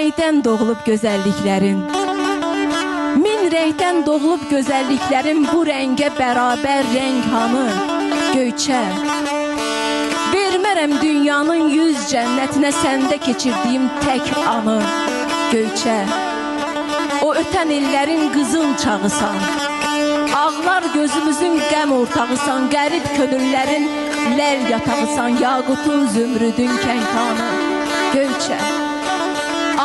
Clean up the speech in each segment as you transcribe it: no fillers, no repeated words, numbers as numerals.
rəngdən doğulub gözəlliklərin. Min rəngdən doğulub gözəlliklərin, bu rəngə bərabər rəng hanı? Göyçə. Vermərəm dünyanın 100 cənnətinə səndə keçirdiyim tək anı. Göyçə. O ötən illərin qızıl çağısan, ağlar gözümüzün qəm ortağısan, qərib könüllərin ləl yatağısan, yaqutun zümrüdün kənkanı. Göyçə.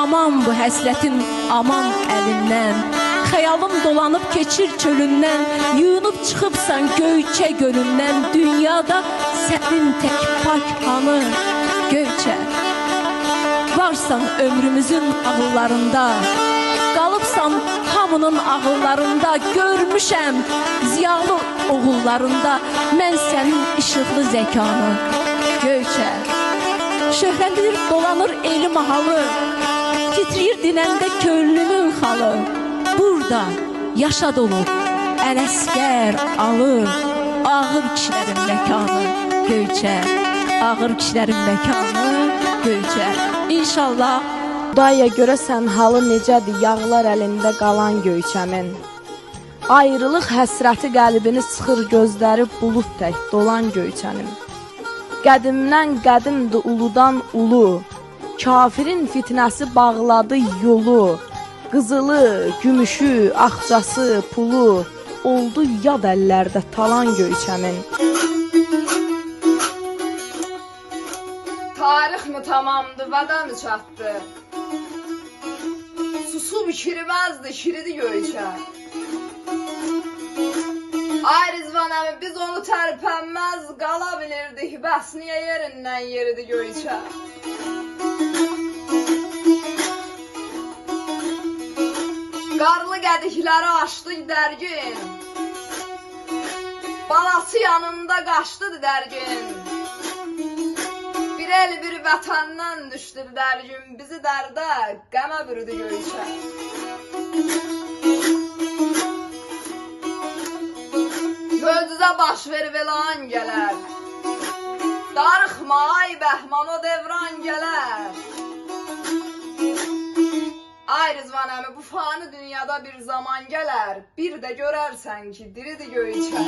Aman bu həslətin aman əlindən, xəyalım dolanıb keçir çölündən, yuyunub çıxıbsan Göyçə gölündən, dünyada sənin tək pak hanı? Göyçə. Varsan ömrümüzün ağıllarında, qalıbsan hamının ağıllarında, görmüşəm ziyalı oğullarında mən sənin işıqlı zəkanı. Göyçə. Şöhrətdir dolanır eli mahalı, titriyir dinəndə könlümün xalı. Burada yaşa dolu Ələsgər alır ağır kişilərin məkanı. Göyçə. Ağır kişilərin məkanı. Göyçə. İnşallah. Daya görəsən halı necədir yağlar əlində qalan Göyçəmin. Ayrılıq həsrəti qəlbini sıxır, gözləri bulud tək dolan Göyçənin. Qədimdən qədimdir uludan ulu, kafirin fitnəsi bağladı yolu. Qızılı, gümüşü, axcası, pulu oldu yad əllərdə talan Göyçəmin. Tarix mi tamamdı, vəda mı çatdı? Susub şiriməzdi, şiridi Göyçə. Ay Rizvan əmi, biz onu tərpənməz qala bilirdik, bəs niyə yerindən yeridi Göyçə? Qarlı qədikləri açdı dərgin, balası yanında qaçdı dərgin. Bir el bir vətəndən düşdü dərgin, bizi dərdə qəmə bürüdü Göyçə. Gözünüzə baş verib elan gələr, darıxma ay bəhman o devran gələr. Ay Rizvan əmi, bu fani dünyada bir zaman gələr, bir də görərsən ki, diridir Göyçə.